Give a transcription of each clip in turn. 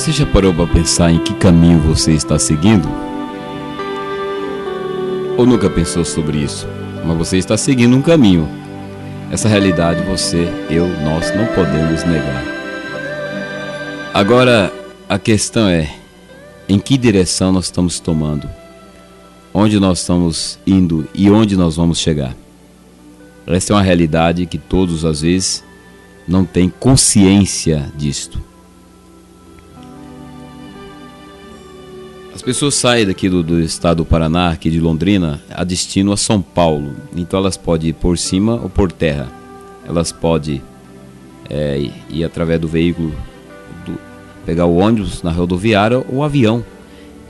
Você já parou para pensar em que caminho você está seguindo? Ou nunca pensou sobre isso? Mas você está seguindo um caminho. Essa realidade nós não podemos negar. Agora, a questão é, em que direção nós estamos tomando? Onde nós estamos indo e onde nós vamos chegar? Essa é uma realidade que todos, às vezes, não têm consciência disto. As pessoas saem daqui do estado do Paraná, aqui de Londrina, a destino a São Paulo. Então elas podem ir por cima ou por terra. Elas podem ir através do veículo, pegar o ônibus na rodoviária ou o avião.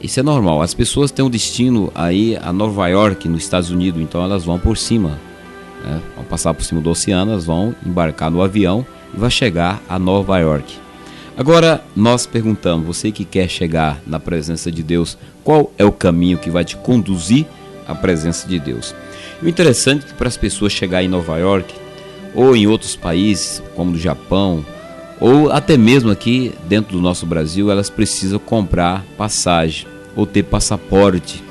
Isso é normal. As pessoas têm um destino aí a Nova York, nos Estados Unidos, então elas vão por cima. Vão passar por cima do oceano, elas vão embarcar no avião e vai chegar a Nova York. Agora nós perguntamos, você que quer chegar na presença de Deus, qual é o caminho que vai te conduzir à presença de Deus? O interessante é que para as pessoas chegarem em Nova York ou em outros países, como no Japão, ou até mesmo aqui dentro do nosso Brasil, elas precisam comprar passagem ou ter passaporte.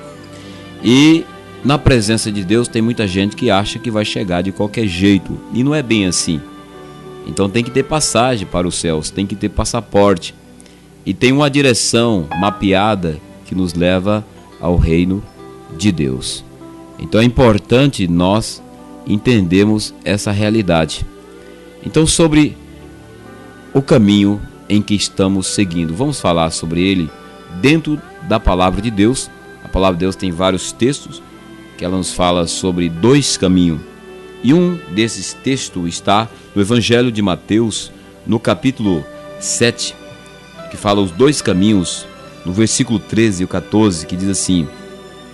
E na presença de Deus tem muita gente que acha que vai chegar de qualquer jeito, e não é bem assim. Então tem que ter passagem para os céus, tem que ter passaporte. E tem uma direção mapeada que nos leva ao reino de Deus. Então é importante nós entendermos essa realidade. Então, sobre o caminho em que estamos seguindo, vamos falar sobre ele dentro da palavra de Deus. A palavra de Deus tem vários textos que ela nos fala sobre dois caminhos. E um desses textos está no Evangelho de Mateus, no capítulo 7, que fala os dois caminhos, no versículo 13 e 14, que diz assim: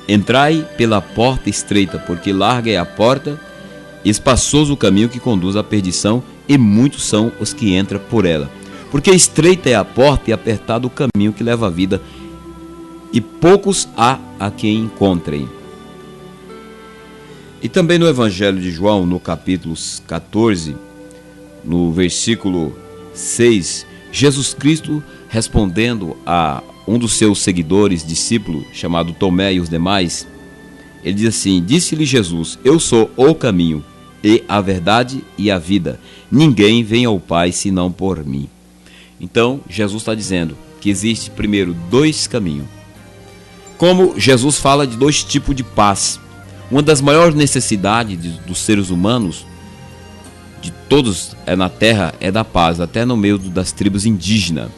Entrai pela porta estreita, porque larga é a porta, e espaçoso o caminho que conduz à perdição, e muitos são os que entram por ela. Porque estreita é a porta e apertado o caminho que leva à vida, e poucos há a quem encontrem. E também no Evangelho de João, no capítulo 14, no versículo 6, Jesus Cristo, respondendo a um dos seus seguidores, discípulo, chamado Tomé e os demais, ele diz assim: Disse-lhe Jesus, eu sou o caminho, e a verdade e a vida. Ninguém vem ao Pai senão por mim. Então, Jesus está dizendo que existe primeiro dois caminhos. Como Jesus fala de dois tipos de paz. Uma das maiores necessidades dos seres humanos, de todos na Terra, é da paz, até no meio das tribos indígenas.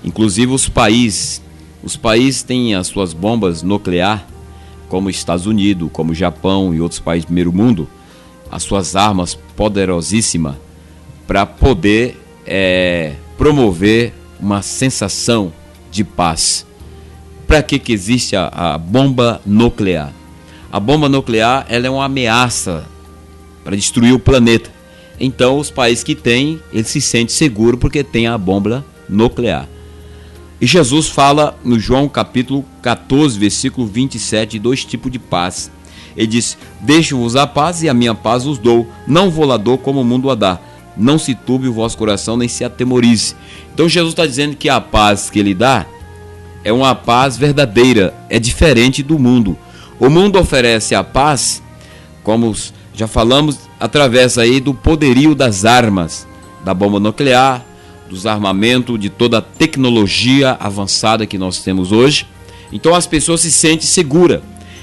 Inclusive os países têm as suas bombas nucleares, como os Estados Unidos, como o Japão e outros países do primeiro mundo, as suas armas poderosíssimas para poder promover uma sensação de paz. Para que existe a bomba nuclear? A bomba nuclear ela é uma ameaça para destruir o planeta. Então os países que têm, eles se sentem seguros porque tem a bomba nuclear. E Jesus fala no João capítulo 14, versículo 27, de dois tipos de paz. Ele diz: Deixo-vos a paz e a minha paz os dou. Não vou lá dou como o mundo a dá. Não se turbe o vosso coração, nem se atemorize. Então Jesus está dizendo que a paz que ele dá é uma paz verdadeira, é diferente do mundo. O mundo oferece a paz, como já falamos, através aí do poderio das armas, da bomba nuclear, dos armamentos, de toda a tecnologia avançada que nós temos hoje. Então as pessoas se sentem seguras.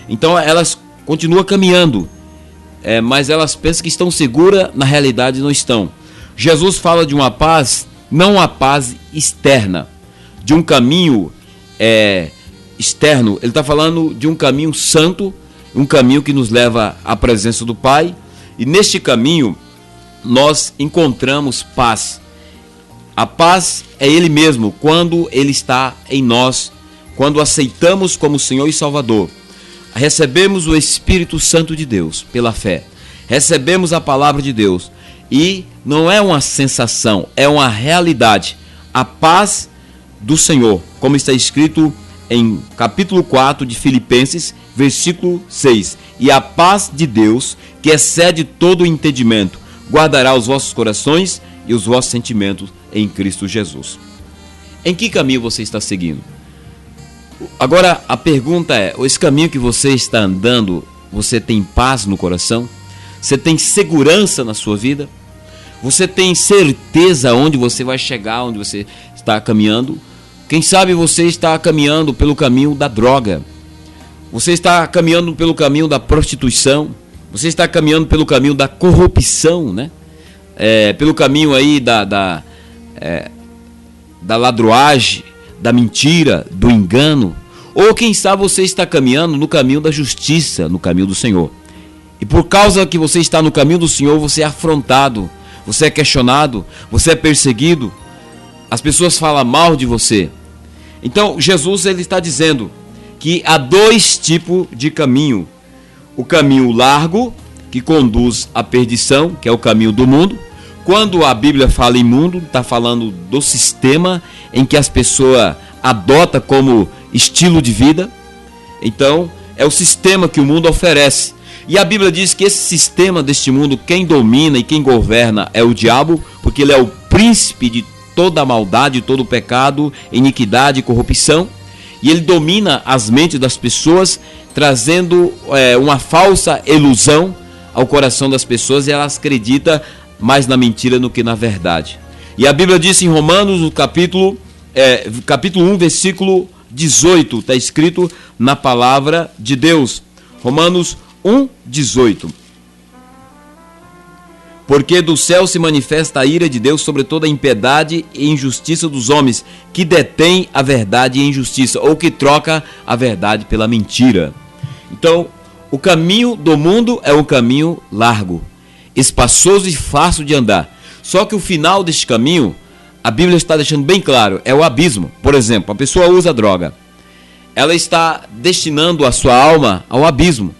Então elas continuam caminhando, mas elas pensam que estão seguras, na realidade não estão. Jesus fala de uma paz, não uma paz externa, de um caminho externo. Ele está falando de um caminho santo, um caminho que nos leva à presença do Pai. E neste caminho nós encontramos paz. A paz é Ele mesmo, quando Ele está em nós, quando aceitamos como Senhor e Salvador. Recebemos o Espírito Santo de Deus pela fé. Recebemos a palavra de Deus. E não é uma sensação, é uma realidade. A paz do Senhor, como está escrito em capítulo 4 de Filipenses, versículo 6. E a paz de Deus, que excede todo o entendimento, guardará os vossos corações e os vossos sentimentos em Cristo Jesus. Em que caminho você está seguindo? Agora a pergunta é, esse caminho que você está andando, você tem paz no coração? Você tem segurança na sua vida? Você tem certeza onde você vai chegar, onde você está caminhando? Quem sabe você está caminhando pelo caminho da droga. Você está caminhando pelo caminho da prostituição. Você está caminhando pelo caminho da corrupção, né? Pelo caminho aí da ladroagem, da mentira, do engano. Ou quem sabe você está caminhando no caminho da justiça, no caminho do Senhor. E por causa que você está no caminho do Senhor, você é afrontado, você é questionado, você é perseguido. As pessoas falam mal de você. Então Jesus ele está dizendo que há dois tipos de caminho. O caminho largo, que conduz à perdição, que é o caminho do mundo. Quando a Bíblia fala em mundo, está falando do sistema em que as pessoas adotam como estilo de vida. Então, é o sistema que o mundo oferece. E a Bíblia diz que esse sistema deste mundo, quem domina e quem governa é o diabo, porque ele é o príncipe de toda a maldade, todo o pecado, iniquidade e corrupção. E ele domina as mentes das pessoas, trazendo uma falsa ilusão ao coração das pessoas, e elas acreditam mais na mentira do que na verdade. E a Bíblia diz em Romanos, no capítulo 1, versículo 18, está escrito na palavra de Deus. Romanos 1, 18. Porque do céu se manifesta a ira de Deus sobre toda a impiedade e injustiça dos homens, que detêm a verdade e injustiça, ou que troca a verdade pela mentira. Então, o caminho do mundo é um caminho largo, espaçoso e fácil de andar. Só que o final deste caminho, a Bíblia está deixando bem claro, é o abismo. Por exemplo, a pessoa usa droga. Ela está destinando a sua alma ao abismo.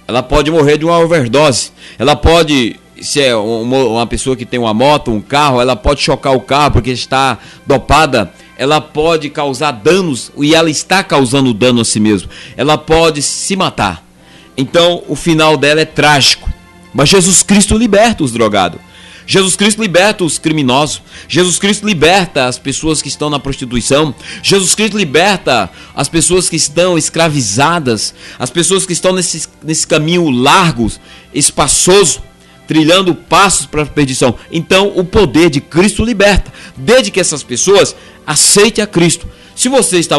Ela pode morrer de uma overdose. Ela pode, se é uma pessoa que tem uma moto, um carro, ela pode chocar o carro porque está dopada. Ela pode causar danos, e ela está causando dano a si mesma. Ela pode se matar. Então, o final dela é trágico. Mas Jesus Cristo liberta os drogados. Jesus Cristo liberta os criminosos. Jesus Cristo liberta as pessoas que estão na prostituição. Jesus Cristo liberta as pessoas que estão escravizadas, as pessoas que estão nesse caminho largo, espaçoso, trilhando passos para a perdição. Então o poder de Cristo liberta, desde que essas pessoas aceitem a Cristo. Se você está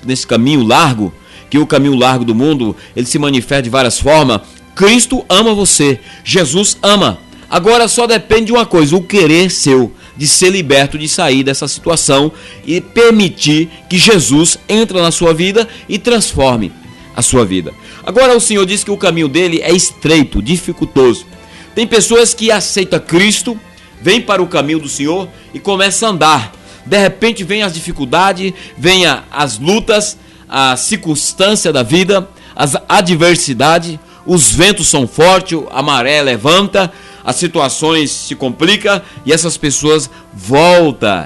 nesse caminho largo, que o caminho largo do mundo, ele se manifesta de várias formas, Cristo ama você, Jesus ama. Agora só depende de uma coisa, o querer seu, de ser liberto, de sair dessa situação e permitir que Jesus entre na sua vida e transforme a sua vida. Agora o Senhor diz que o caminho dele é estreito, dificultoso. Tem pessoas que aceitam Cristo, vêm para o caminho do Senhor e começam a andar. De repente vem as dificuldades, vem as lutas, a circunstância da vida, as adversidades, os ventos são fortes, a maré levanta, as situações se complicam e essas pessoas voltam,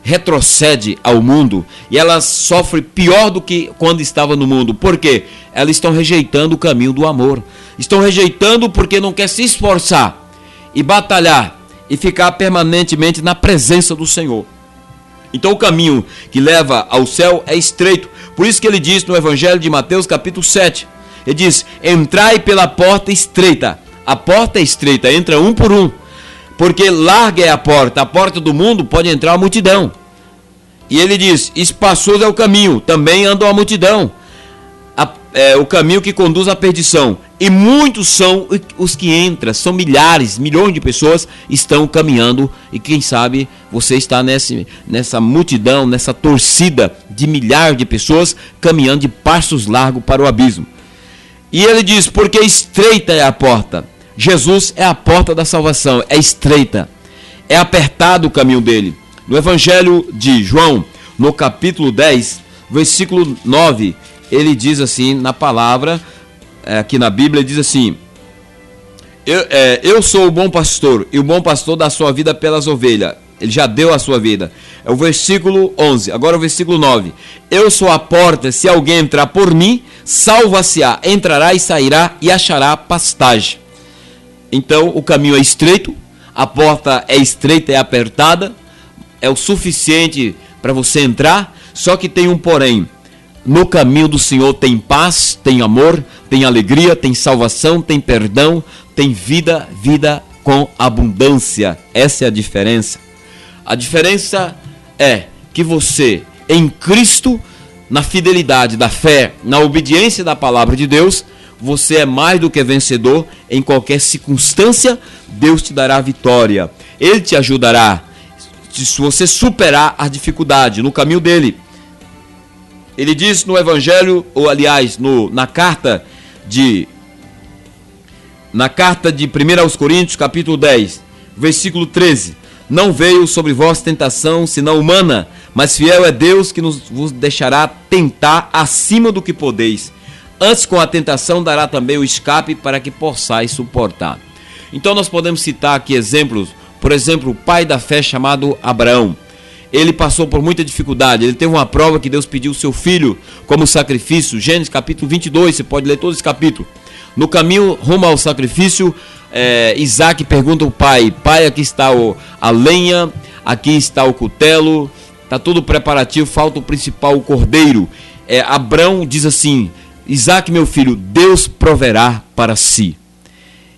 retrocedem ao mundo e elas sofrem pior do que quando estavam no mundo. Por quê? Elas estão rejeitando o caminho do amor. Estão rejeitando porque não quer se esforçar e batalhar e ficar permanentemente na presença do Senhor. Então o caminho que leva ao céu é estreito. Por isso que ele diz no Evangelho de Mateus capítulo 7, ele diz, entrai pela porta estreita. A porta é estreita, entra um por um, porque larga é a porta do mundo pode entrar a multidão. E ele diz, espaçoso é o caminho, também anda a multidão, o caminho que conduz à perdição. E muitos são os que entram, são milhares, milhões de pessoas estão caminhando. E quem sabe você está nessa multidão, nessa torcida de milhares de pessoas caminhando de passos largos para o abismo. E ele diz, porque estreita é a porta. Jesus é a porta da salvação, é estreita, é apertado o caminho dele. No Evangelho de João, no capítulo 10, versículo 9, ele diz assim na palavra, aqui na Bíblia, ele diz assim, eu sou o bom pastor, e o bom pastor dá a sua vida pelas ovelhas. Ele já deu a sua vida. É o versículo 11, agora o versículo 9. Eu sou a porta, se alguém entrar por mim, salva-se-á, entrará e sairá e achará pastagem. Então o caminho é estreito, a porta é estreita e apertada, é o suficiente para você entrar, só que tem um porém. No caminho do Senhor tem paz, tem amor, tem alegria, tem salvação, tem perdão, tem vida, vida com abundância. Essa é a diferença. A diferença é que você, em Cristo, na fidelidade da fé, na obediência da palavra de Deus, você é mais do que vencedor. Em qualquer circunstância, Deus te dará vitória. Ele te ajudará se você superar a dificuldade no caminho dele. Ele diz no Evangelho, ou aliás, na carta de 1 aos Coríntios, capítulo 10, versículo 13. Não veio sobre vós tentação, senão humana, mas fiel é Deus que vos deixará tentar acima do que podeis. Antes, com a tentação, dará também o escape para que possais suportar. Então nós podemos citar aqui exemplos. Por exemplo, o pai da fé chamado Abraão. Ele passou por muita dificuldade. Ele teve uma prova que Deus pediu o seu filho como sacrifício. Gênesis capítulo 22, você pode ler todo esse capítulo. No caminho rumo ao sacrifício, Isaac pergunta ao pai: pai, aqui está a lenha, aqui está o cutelo, está tudo preparativo, falta o principal, o cordeiro. Abraão diz assim: Isaac, meu filho, Deus proverá para si.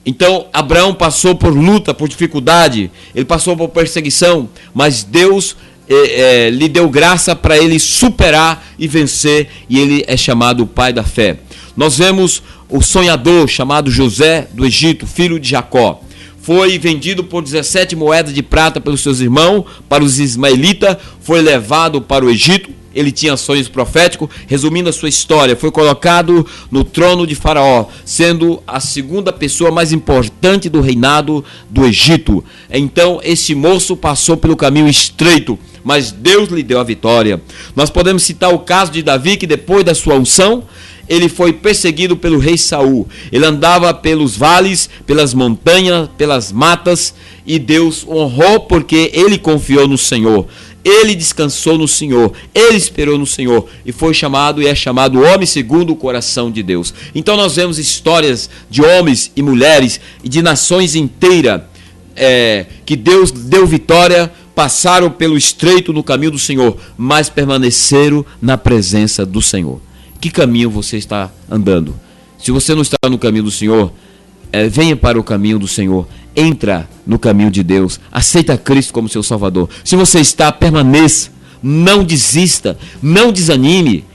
Então Abraão passou por luta, por dificuldade, ele passou por perseguição, mas Deus lhe deu graça para ele superar e vencer, e ele é chamado o pai da fé. Nós vemos o sonhador chamado José do Egito, filho de Jacó. Foi vendido por 17 moedas de prata pelos seus irmãos para os ismaelitas, foi levado para o Egito. Ele tinha sonhos proféticos. Resumindo a sua história, foi colocado no trono de Faraó, sendo a segunda pessoa mais importante do reinado do Egito. Então esse moço passou pelo caminho estreito, mas Deus lhe deu a vitória. Nós podemos citar o caso de Davi, que depois da sua unção, ele foi perseguido pelo rei Saul. Ele andava pelos vales, pelas montanhas, pelas matas, e Deus honrou porque ele confiou no Senhor. Ele descansou no Senhor, ele esperou no Senhor e foi chamado e é chamado homem segundo o coração de Deus. Então nós vemos histórias de homens e mulheres e de nações inteiras que Deus deu vitória, passaram pelo estreito no caminho do Senhor, mas permaneceram na presença do Senhor. Que caminho você está andando? Se você não está no caminho do Senhor, venha para o caminho do Senhor. Entra no caminho de Deus. Aceita Cristo como seu Salvador. Se você está, permaneça. Não desista. Não desanime.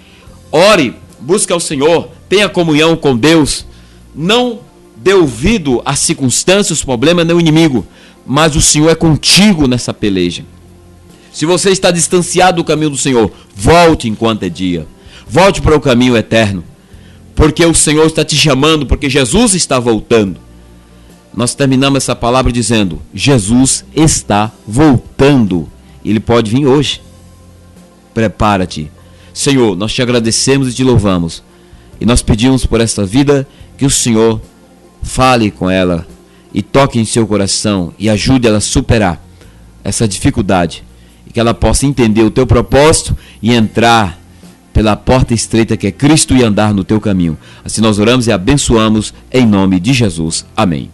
Ore, busque ao Senhor. Tenha comunhão com Deus. Não dê ouvido às circunstâncias, os problemas, nem o inimigo. Mas o Senhor é contigo nessa peleja. Se você está distanciado do caminho do Senhor, volte enquanto é dia. Volte para o caminho eterno. Porque o Senhor está te chamando, porque Jesus está voltando. Nós terminamos essa palavra dizendo: Jesus está voltando. Ele pode vir hoje. Prepara-te. Senhor, nós te agradecemos e te louvamos. E nós pedimos por esta vida que o Senhor fale com ela e toque em seu coração e ajude ela a superar essa dificuldade. E que ela possa entender o teu propósito e entrar pela porta estreita que é Cristo e andar no teu caminho. Assim nós oramos e abençoamos em nome de Jesus. Amém.